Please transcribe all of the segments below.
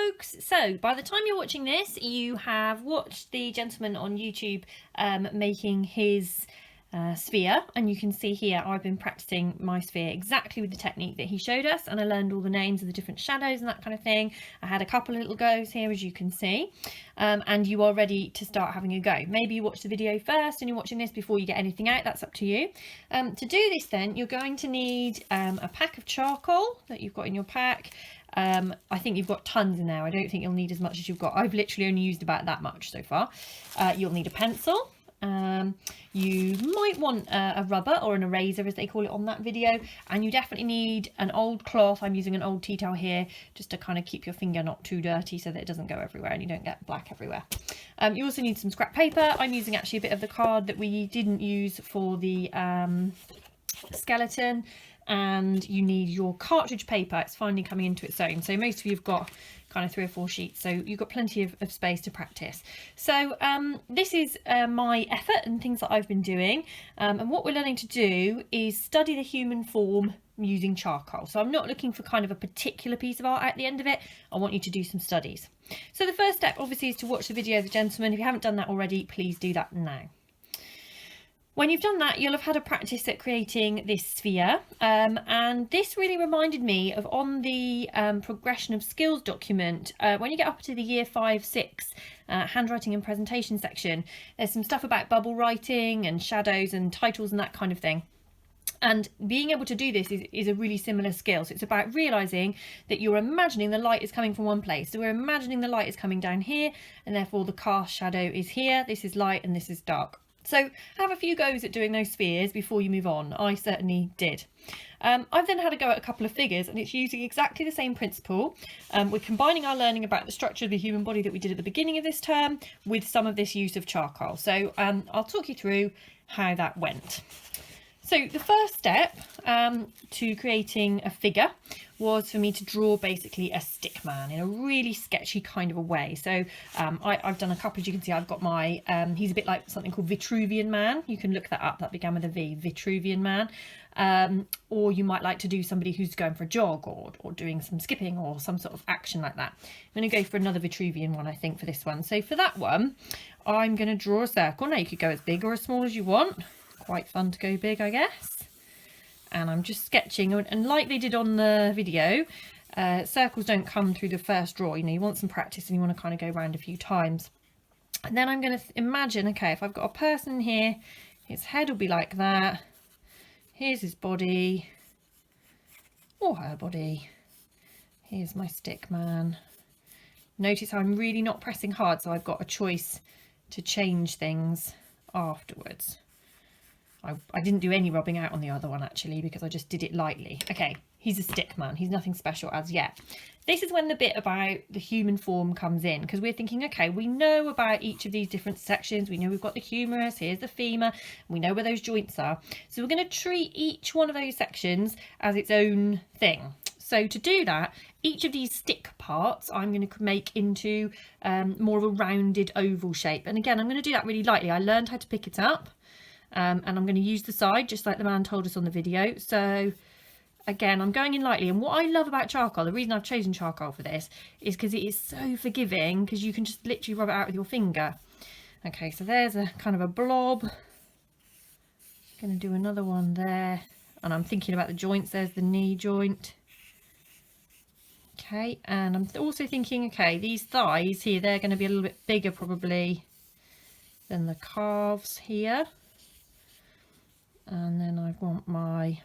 folks. So by the time you're watching this, you have watched the gentleman on YouTube making his sphere, and you can see here I've been practicing my sphere exactly with the technique that he showed us, and I learned all the names of the different shadows and that kind of thing. I had a couple of little goes here, as you can see, and you are ready to start having a go. Maybe you watch the video first and you're watching this before you get anything out, that's up to you. To do this then, you're going to need a pack of charcoal that you've got in your pack. I think you've got tons in there. I don't think you'll need as much as you've got. I've literally only used about that much so far. You'll need a pencil. You might want a rubber or an eraser, as they call it on that video, and you definitely need an old cloth. I'm using an old tea towel here just to kind of keep your finger not too dirty so that it doesn't go everywhere and you don't get black everywhere. You also need some scrap paper. I'm using actually a bit of the card that we didn't use for the skeleton, and you need your cartridge paper. It's finally coming into its own, so most of you have got kind of 3 or 4 sheets, so you've got plenty of space to practice. So this is my effort and things that I've been doing, and what we're learning to do is study the human form using charcoal. So I'm not looking for kind of a particular piece of art at the end of it. I want you to do some studies. So the first step obviously is to watch the video of the gentleman. If you haven't done that already, please do that now. When you've done that, you'll have had a practice at creating this sphere, and this really reminded me of on the progression of skills document, when you get up to the year 5-6 handwriting and presentation section, there's some stuff about bubble writing and shadows and titles and that kind of thing. And being able to do this is a really similar skill. So it's about realising that you're imagining the light is coming from one place. So we're imagining the light is coming down here, and therefore the cast shadow is here. This is light and this is dark. So have a few goes at doing those spheres before you move on. I certainly did. I've then had a go at a couple of figures, and it's using exactly the same principle. We're combining our learning about the structure of the human body that we did at the beginning of this term with some of this use of charcoal. So I'll talk you through how that went. So the first step to creating a figure was for me to draw basically a stick man in a really sketchy kind of a way. So I've done a couple, as you can see. I've got my, he's a bit like something called Vitruvian Man. You can look that up, that began with a V, Vitruvian Man. Or you might like to do somebody who's going for a jog or doing some skipping or some sort of action like that. I'm going to go for another Vitruvian one, I think, for this one. So for that one, I'm going to draw a circle. Now you could go as big or as small as you want. Quite fun to go big, I guess. And I'm just sketching, and like they did on the video, circles don't come through the first draw. You know, you want some practice and you want to kind of go around a few times. And then I'm going to imagine, okay, if I've got a person here, his head will be like that. Here's his body, or her body. Here's my stick man. Notice how I'm really not pressing hard, so I've got a choice to change things afterwards. I didn't do any rubbing out on the other one actually, because I just did it lightly. Okay, he's a stick man. He's nothing special as yet. This is when the bit about the human form comes in, because we're thinking, okay, we know about each of these different sections. We know we've got the humerus, here's the femur, we know where those joints are. So we're going to treat each one of those sections as its own thing. So to do that, each of these stick parts I'm going to make into more of a rounded oval shape. And again, I'm going to do that really lightly. I learned how to pick it up. And I'm going to use the side just like the man told us on the video. So again, I'm going in lightly, and what I love about charcoal, the reason I've chosen charcoal for this, is because it is so forgiving, because you can just literally rub it out with your finger. Okay, so there's a kind of a blob. Going to do another one there, and I'm thinking about the joints. There's the knee joint. Okay, and I'm also thinking, okay, these thighs here, they're going to be a little bit bigger probably than the calves here. And then I want my,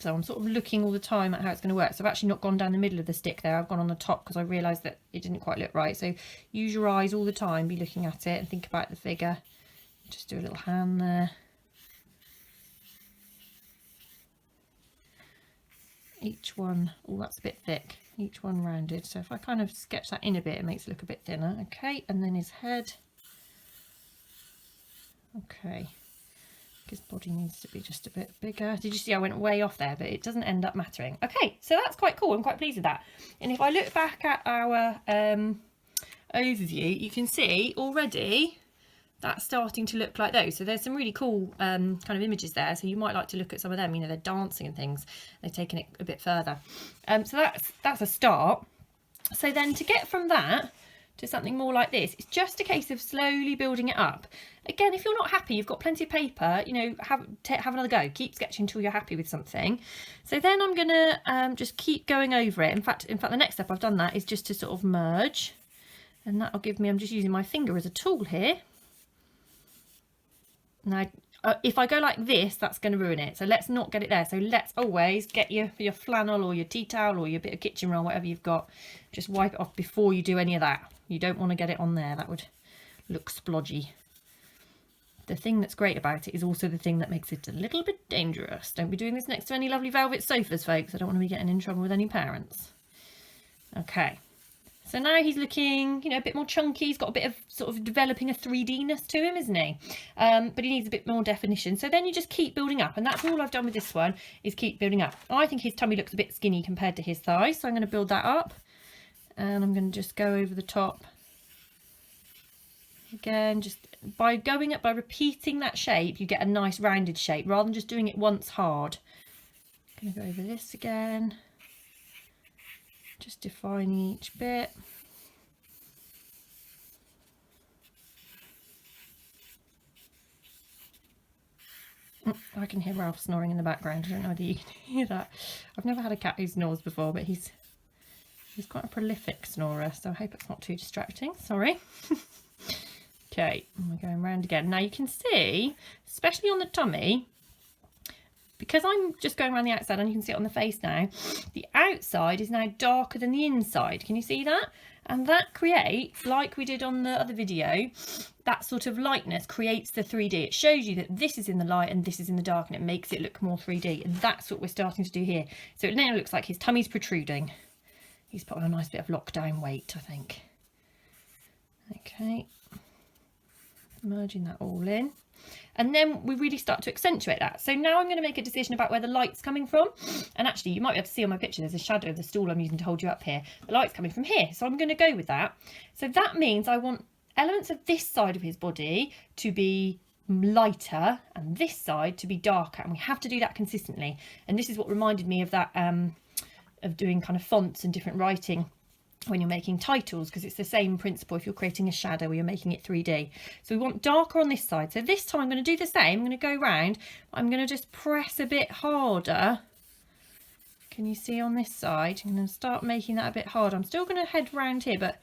so I'm sort of looking all the time at how it's going to work. So I've actually not gone down the middle of the stick there. I've gone on the top because I realised that it didn't quite look right. So use your eyes all the time, be looking at it and think about the figure. Just do a little hand there. Each one, oh, that's a bit thick. Each one rounded. So if I kind of sketch that in a bit, it makes it look a bit thinner. Okay, and then his head. Okay. His body needs to be just a bit bigger. Did you see I went way off there, but it doesn't end up mattering. Okay, so that's quite cool. I'm quite pleased with that. And if I look back at our overview, you can see already that's starting to look like those. So there's some really cool kind of images there, so you might like to look at some of them. You know, they're dancing and things, they've taken it a bit further. So that's a start. So then to get from that to something more like this, it's just a case of slowly building it up. Again, if you're not happy, you've got plenty of paper, you know, have another go, keep sketching until you're happy with something. So then I'm gonna just keep going over it. In fact the next step I've done that is just to sort of merge, and that'll give me, I'm just using my finger as a tool here. Now if I go like this, that's going to ruin it, so let's not get it there. So let's always get your flannel or your tea towel or your bit of kitchen roll, whatever you've got, just wipe it off before you do any of that. You don't want to get it on there, that would look splodgy. The thing that's great about it is also the thing that makes it a little bit dangerous. Don't be doing this next to any lovely velvet sofas, folks. I don't want to be getting in trouble with any parents. Okay, so now he's looking, you know, a bit more chunky. He's got a bit of sort of developing a 3D-ness to him, isn't he? But he needs a bit more definition. So then you just keep building up, and that's all I've done with this one, is keep building up. I think his tummy looks a bit skinny compared to his thighs, so I'm going to build that up, and I'm going to just go over the top. Again, just by going up, by repeating that shape, you get a nice rounded shape rather than just doing it once hard. I'm going to go over this again, just defining each bit. I can hear Ralph snoring in the background. I don't know whether you can hear that. I've never had a cat who snores before, but he's quite a prolific snorer, so I hope it's not too distracting. Sorry. Okay, and we're going round again. Now you can see, especially on the tummy, because I'm just going around the outside, and you can see it on the face now, the outside is now darker than the inside. Can you see that? And that creates, like we did on the other video, that sort of lightness creates the 3D. It shows you that this is in the light and this is in the dark, and it makes it look more 3D. And that's what we're starting to do here. So it now looks like his tummy's protruding. He's put on a nice bit of lockdown weight, I think. Okay. Merging that all in, and then we really start to accentuate that. So now I'm going to make a decision about where the light's coming from, and actually you might be able to see on my picture there's a shadow of the stool I'm using to hold you up here. The light's coming from here, so I'm going to go with that. So that means I want elements of this side of his body to be lighter and this side to be darker, and we have to do that consistently. And this is what reminded me of that of doing kind of fonts and different writing when you're making titles, because it's the same principle if you're creating a shadow or you're making it 3D. So we want darker on this side. So this time I'm going to do the same. I'm going to go round. I'm going to just press a bit harder. Can you see on this side? I'm going to start making that a bit harder. I'm still going to head round here, but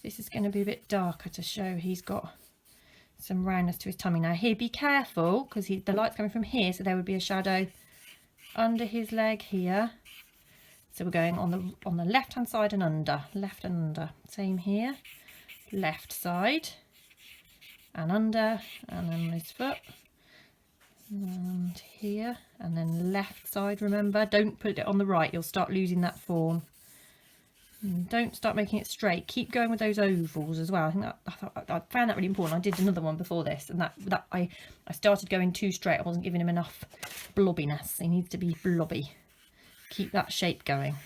this is going to be a bit darker to show he's got some roundness to his tummy. Now here, be careful, because the light's coming from here, so there would be a shadow under his leg here. So we're going on the left hand side and under, left and under. Same here, left side and under, and then his foot, and here, and then left side. Remember, don't put it on the right, you'll start losing that form. And don't start making it straight. Keep going with those ovals as well. I found that really important. I did another one before this, and I started going too straight. I wasn't giving him enough blobbiness. He needs to be blobby. Keep that shape going.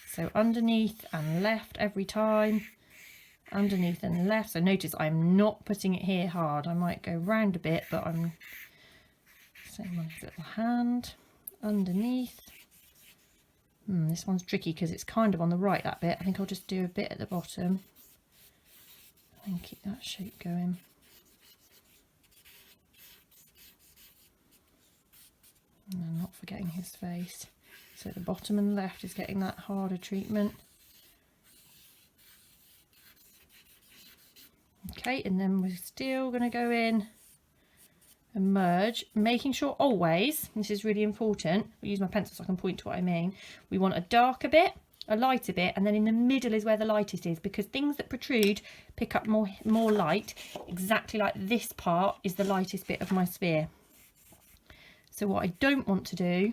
So underneath and left every time, underneath and left. So notice I'm not putting it here hard. I might go round a bit, but I'm same on his little hand, underneath. This one's tricky because it's kind of on the right, that bit. I think I'll just do a bit at the bottom and keep that shape going. And I'm not forgetting his face. So the bottom and left is getting that harder treatment. Okay, and then we're still going to go in and merge, making sure always, this is really important, I'll use my pencil so I can point to what I mean, we want a darker bit, a lighter bit, and then in the middle is where the lightest is, because things that protrude pick up more light. Exactly like this part is the lightest bit of my sphere. So what I don't want to do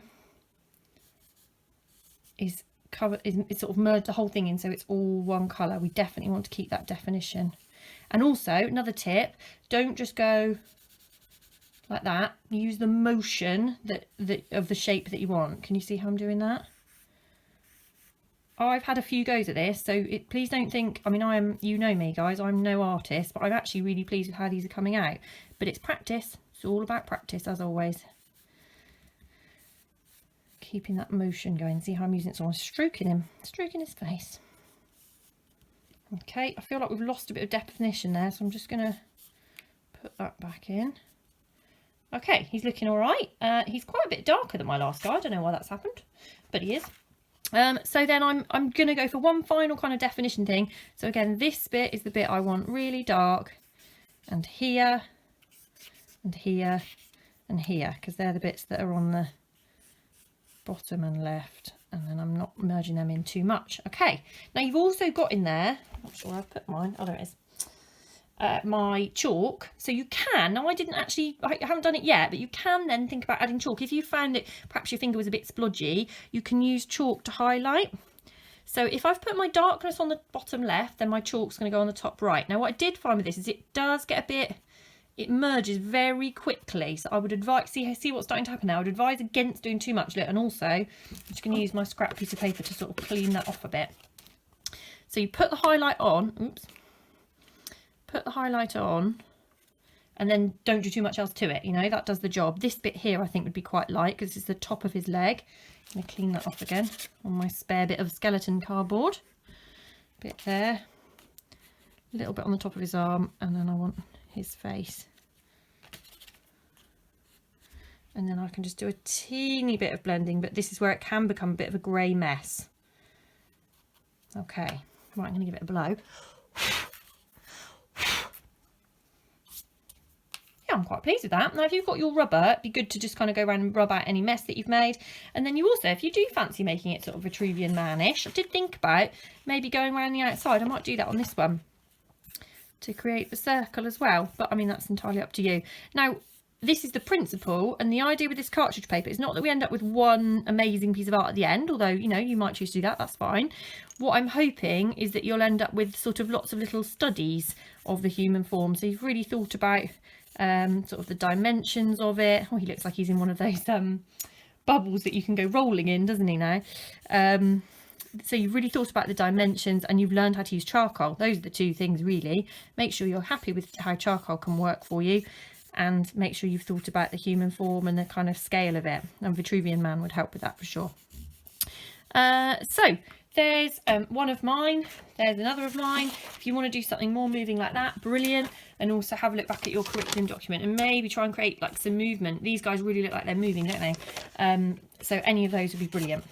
is sort of merge the whole thing in so it's all one colour. We definitely want to keep that definition. And also, another tip, don't just go like that. Use the motion of the shape that you want. Can you see how I'm doing that? I've had a few goes at this, so please don't think, I mean, you know me guys, I'm no artist, but I'm actually really pleased with how these are coming out. But it's practice, it's all about practice as always. Keeping that motion going, see how I'm using it, so I'm stroking him, stroking his face. Okay, I feel like we've lost a bit of definition there, so I'm just going to put that back in. Okay, he's looking all right. He's quite a bit darker than my last guy. I don't know why that's happened, but he is. So then I'm going to go for one final kind of definition thing. So again, this bit is the bit I want really dark, and here, and here, and here, because they're the bits that are on the bottom and left, and then I'm not merging them in too much. Okay, now you've also got in there, not sure where I've put mine, oh there it is, my chalk. So you can, now I haven't done it yet, but you can then think about adding chalk. If you found that perhaps your finger was a bit splodgy, you can use chalk to highlight. So if I've put my darkness on the bottom left, then my chalk's going to go on the top right. Now what I did find with this is it does get a bit, it merges very quickly, so I would advise, see what's starting to happen now, I would advise against doing too much. And also I'm just going to use my scrap piece of paper to sort of clean that off a bit. So you put the highlight on, oops, put the highlighter on, and then don't do too much else to it, you know, that does the job. This bit here I think would be quite light because it's the top of his leg. I'm going to clean that off again on my spare bit of skeleton cardboard. Bit there, a little bit on the top of his arm, and then I want his face. And then I can just do a teeny bit of blending, but this is where it can become a bit of a grey mess. Okay, right, I'm going to give it a blow. I'm quite pleased with that. Now if you've got your rubber, it'd be good to just kind of go around and rub out any mess that you've made. And then you also, if you do fancy making it sort of Vitruvian Man-ish, I did think about maybe going around the outside. I might do that on this one to create the circle as well, but I mean that's entirely up to you. Now this is the principle, and the idea with this cartridge paper is not that we end up with one amazing piece of art at the end, although you know you might choose to do that, that's fine. What I'm hoping is that you'll end up with sort of lots of little studies of the human form, so you've really thought about sort of the dimensions of it. Oh, he looks like he's in one of those bubbles that you can go rolling in, doesn't he now? So you've really thought about the dimensions, and you've learned how to use charcoal. Those are the two things really. Make sure you're happy with how charcoal can work for you, and make sure you've thought about the human form and the kind of scale of it, and Vitruvian Man would help with that for sure. So there's one of mine, there's another of mine. If you want to do something more moving like that, brilliant. And also have a look back at your curriculum document and maybe try and create like some movement. These guys really look like they're moving, don't they? So any of those would be brilliant.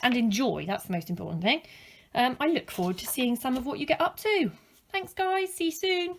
And enjoy, that's the most important thing. I look forward to seeing some of what you get up to. Thanks guys, see you soon.